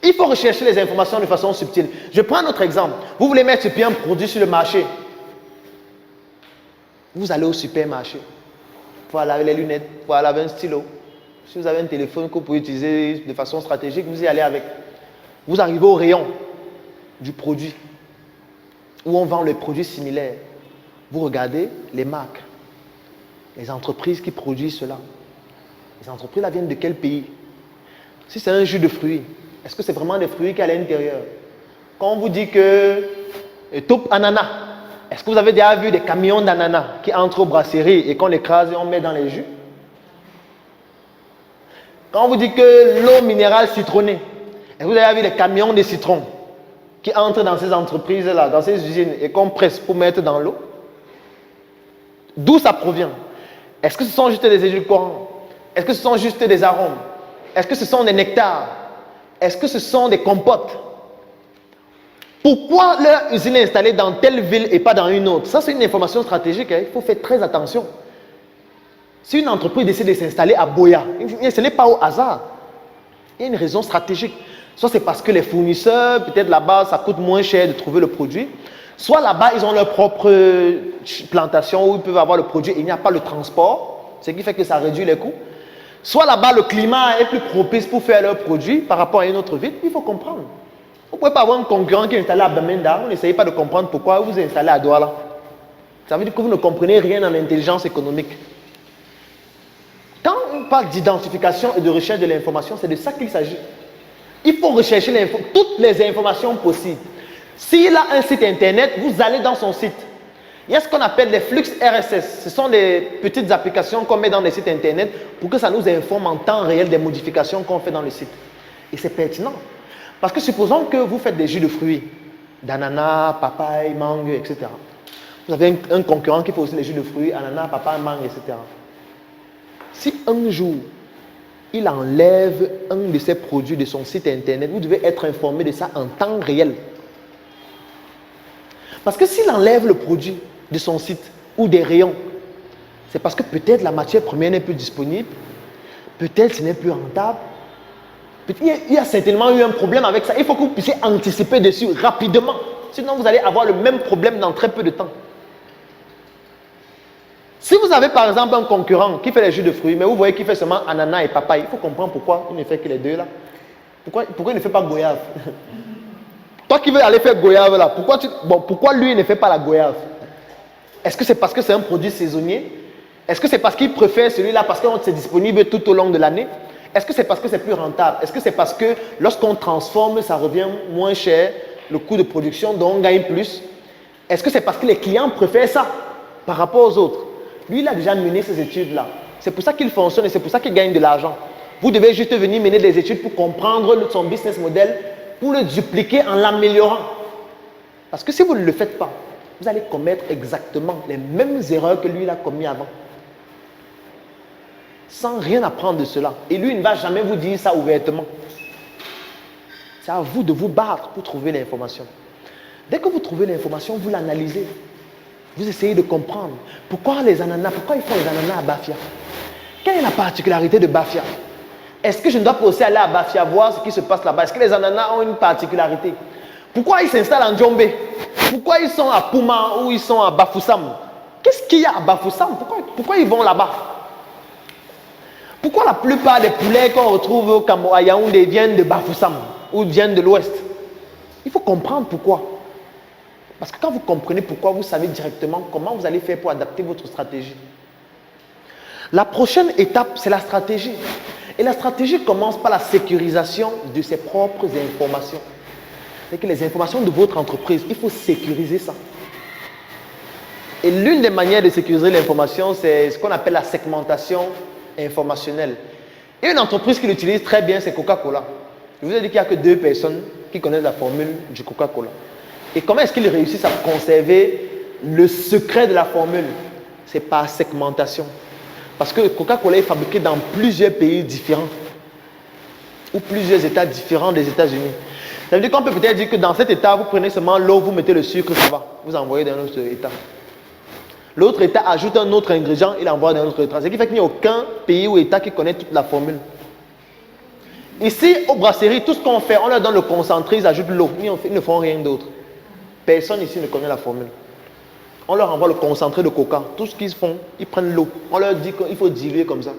Il faut rechercher les informations de façon subtile. Je prends un autre exemple. Vous voulez mettre ce pied un produit sur le marché. Vous allez au supermarché. Pour aller laver les lunettes, pour aller laver un stylo. Si vous avez un téléphone que vous pouvez utiliser de façon stratégique, vous y allez avec. Vous arrivez au rayon du produit où on vend les produits similaires. Vous regardez les marques, les entreprises qui produisent cela. Les entreprises là viennent de quel pays? Si c'est un jus de fruits, est-ce que c'est vraiment des fruits qu'il y a à l'intérieur? Quand on vous dit que top ananas, est-ce que vous avez déjà vu des camions d'ananas qui entrent aux brasseries et qu'on l'écrase et on met dans les jus? Quand on vous dit que l'eau minérale citronnée, est-ce que vous avez vu des camions de citron qui entrent dans ces entreprises-là, dans ces usines et qu'on presse pour mettre dans l'eau? D'où ça provient? Est-ce que ce sont juste des édulcorants? Est-ce que ce sont juste des arômes? Est-ce que ce sont des nectars? Est-ce que ce sont des compotes? Pourquoi leur usine est installée dans telle ville et pas dans une autre? Ça, c'est une information stratégique. Il faut faire très attention. Si une entreprise décide de s'installer à Boya, ce n'est pas au hasard. Il y a une raison stratégique. Soit c'est parce que les fournisseurs, peut-être là-bas, ça coûte moins cher de trouver le produit. Soit là-bas, ils ont leur propre plantation où ils peuvent avoir le produit et il n'y a pas le transport, ce qui fait que ça réduit les coûts. Soit là-bas, le climat est plus propice pour faire leurs produits par rapport à une autre ville. Il faut comprendre. Vous ne pouvez pas avoir un concurrent qui est installé à Bamenda. Vous n'essayez pas de comprendre pourquoi vous êtes installé à Douala. Ça veut dire que vous ne comprenez rien dans l'intelligence économique. Quand on parle d'identification et de recherche de l'information, c'est de ça qu'il s'agit. Il faut rechercher toutes les informations possibles. S'il a un site internet, vous allez dans son site. Il y a ce qu'on appelle les flux RSS. Ce sont des petites applications qu'on met dans les sites internet pour que ça nous informe en temps réel des modifications qu'on fait dans le site. Et c'est pertinent. Parce que supposons que vous faites des jus de fruits, d'ananas, papaye, mangue, etc. Vous avez un concurrent qui fait aussi les jus de fruits, ananas, papaye, mangue, etc. Si un jour, il enlève un de ces produits de son site internet, vous devez être informé de ça en temps réel. Parce que s'il enlève le produit de son site ou des rayons, c'est parce que peut-être la matière première n'est plus disponible, peut-être ce n'est plus rentable, il y a certainement eu un problème avec ça. Il faut que vous puissiez anticiper dessus rapidement. Sinon, vous allez avoir le même problème dans très peu de temps. Si vous avez par exemple un concurrent qui fait les jus de fruits, mais vous voyez qu'il fait seulement ananas et papaye, il faut comprendre pourquoi il ne fait que les deux là. Pourquoi il ne fait pas goyave? Toi qui veux aller faire goyave là, pourquoi lui il ne fait pas la goyave? Est-ce que c'est parce que c'est un produit saisonnier? Est-ce que c'est parce qu'il préfère celui-là parce que c'est disponible tout au long de l'année? Est-ce que c'est parce que c'est plus rentable? Est-ce que c'est parce que lorsqu'on transforme, ça revient moins cher, le coût de production, donc on gagne plus? Est-ce que c'est parce que les clients préfèrent ça par rapport aux autres? Lui, il a déjà mené ces études-là. C'est pour ça qu'il fonctionne et c'est pour ça qu'il gagne de l'argent. Vous devez juste venir mener des études pour comprendre son business model, pour le dupliquer en l'améliorant. Parce que si vous ne le faites pas, vous allez commettre exactement les mêmes erreurs que lui, il a commis avant. Sans rien apprendre de cela. Et lui, il ne va jamais vous dire ça ouvertement. C'est à vous de vous battre pour trouver l'information. Dès que vous trouvez l'information, vous l'analysez. Vous essayez de comprendre. Pourquoi les ananas? Pourquoi ils font les ananas à Bafia? Quelle est la particularité de Bafia? Est-ce que je ne dois pas aussi aller à Bafia voir ce qui se passe là-bas? Est-ce que les ananas ont une particularité? Pourquoi ils s'installent en Djombe? Pourquoi ils sont à Pouma ou ils sont à Bafoussam? Qu'est-ce qu'il y a à Bafoussam? Pourquoi ils vont là-bas? Pourquoi la plupart des poulets qu'on retrouve au Cameroun, à Yaoundé viennent de Bafoussam ou viennent de l'Ouest? Il faut comprendre pourquoi. Parce que quand vous comprenez pourquoi, vous savez directement comment vous allez faire pour adapter votre stratégie. La prochaine étape, c'est la stratégie. Et la stratégie commence par la sécurisation de ses propres informations. C'est que les informations de votre entreprise, il faut sécuriser ça. Et l'une des manières de sécuriser l'information, c'est ce qu'on appelle la segmentation informationnelle. Et une entreprise qui l'utilise très bien, c'est Coca-Cola. Je vous ai dit qu'il n'y a que 2 personnes qui connaissent la formule du Coca-Cola. Et comment est-ce qu'ils réussissent à conserver le secret de la formule? C'est par segmentation. Parce que Coca-Cola est fabriqué dans plusieurs pays différents ou plusieurs États différents des États-Unis. Ça veut dire qu'on peut peut-être dire que dans cet État, vous prenez seulement l'eau, vous mettez le sucre, ça va. Vous envoyez dans un autre État. L'autre État ajoute un autre ingrédient, il envoie dans un autre État. Ce qui fait qu'il n'y a aucun pays ou État qui connaît toute la formule. Ici, aux brasseries, tout ce qu'on fait, on leur donne le concentré, ils ajoutent l'eau. Ils ne font rien d'autre. Personne ici ne connaît la formule. On leur envoie le concentré de coca. Tout ce qu'ils font, ils prennent l'eau. On leur dit qu'il faut diluer comme ça.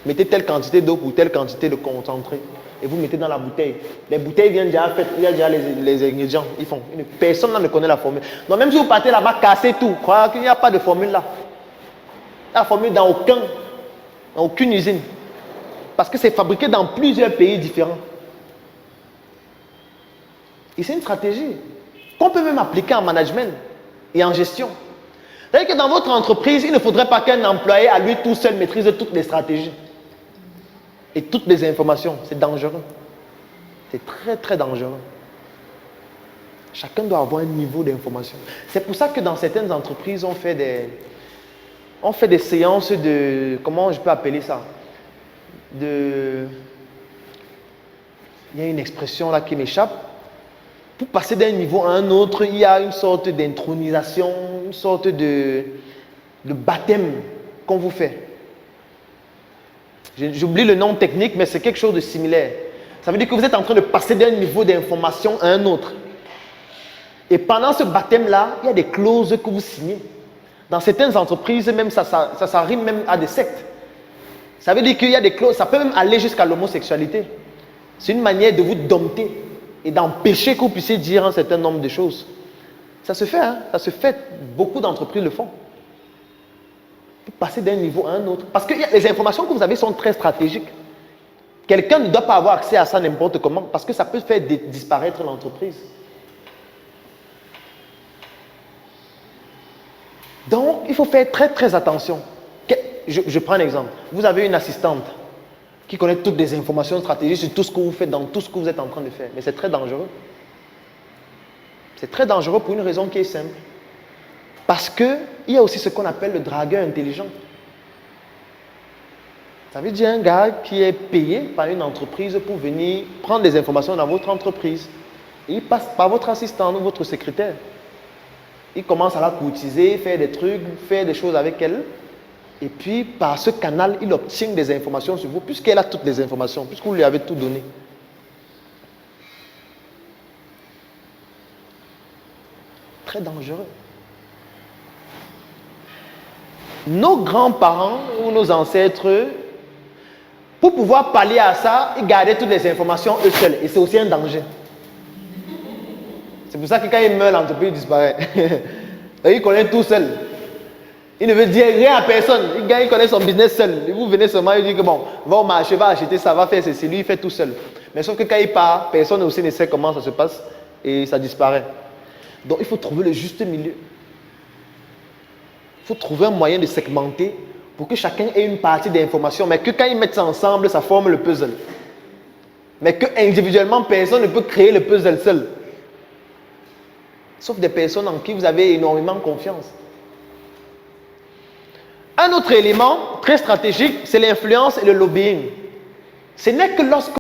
Mettez telle quantité d'eau pour telle quantité de concentré. Et vous mettez dans la bouteille. Les bouteilles viennent déjà faites, il y a déjà les ingrédients. Ils font. Personne ne connaît la formule. Donc même si vous partez là-bas, cassez tout. Croyez qu'il n'y a pas de formule là. Il y a la formule dans aucune usine. Parce que c'est fabriqué dans plusieurs pays différents. Et c'est une stratégie qu'on peut même appliquer en management et en gestion. C'est-à-dire que dans votre entreprise, il ne faudrait pas qu'un employé à lui tout seul maîtrise toutes les stratégies et toutes les informations. C'est dangereux. C'est très très dangereux. Chacun doit avoir un niveau d'information. C'est pour ça que dans certaines entreprises, on fait des séances de... Comment je peux appeler ça? Il y a une expression là qui m'échappe. Pour passer d'un niveau à un autre, il y a une sorte d'intronisation, une sorte de baptême qu'on vous fait. J'oublie le nom technique, mais c'est quelque chose de similaire. Ça veut dire que vous êtes en train de passer d'un niveau d'information à un autre. Et pendant ce baptême-là, il y a des clauses que vous signez. Dans certaines entreprises, même ça rime même à des sectes. Ça veut dire qu'il y a des clauses, ça peut même aller jusqu'à l'homosexualité. C'est une manière de vous dompter et d'empêcher que vous puissiez dire un certain nombre de choses. Ça se fait, hein? Ça se fait. Beaucoup d'entreprises le font. Pour passer d'un niveau à un autre. Parce que les informations que vous avez sont très stratégiques. Quelqu'un ne doit pas avoir accès à ça n'importe comment, parce que ça peut faire disparaître l'entreprise. Donc, il faut faire très très attention. Je prends un exemple. Vous avez une assistante qui connaît toutes les informations stratégiques sur tout ce que vous faites, dans tout ce que vous êtes en train de faire. Mais c'est très dangereux. C'est très dangereux pour une raison qui est simple. Parce qu'il y a aussi ce qu'on appelle le dragueur intelligent. Ça veut dire un gars qui est payé par une entreprise pour venir prendre des informations dans votre entreprise. Et il passe par votre assistant ou votre secrétaire. Il commence à la courtiser, faire des trucs, faire des choses avec elle. Et puis, par ce canal, il obtient des informations sur vous, puisqu'elle a toutes les informations, puisque vous lui avez tout donné. Très dangereux. Nos grands-parents ou nos ancêtres, pour pouvoir pallier à ça, ils gardaient toutes les informations eux seuls. Et c'est aussi un danger. C'est pour ça que quand ils meurent, l'entreprise disparaît. Et il connaît tout seul. Il ne veut dire rien à personne. Il connaît son business seul. Et vous venez seulement, il dit que bon, va au marché, va acheter ça, va faire ceci. Lui, il fait tout seul. Mais sauf que quand il part, personne aussi ne sait comment ça se passe et ça disparaît. Donc il faut trouver le juste milieu. Il faut trouver un moyen de segmenter pour que chacun ait une partie d'information, mais que quand ils mettent ça ensemble, ça forme le puzzle. Mais que individuellement, personne ne peut créer le puzzle seul. Sauf des personnes en qui vous avez énormément confiance. Un autre élément très stratégique, c'est l'influence et le lobbying. Ce n'est que lorsque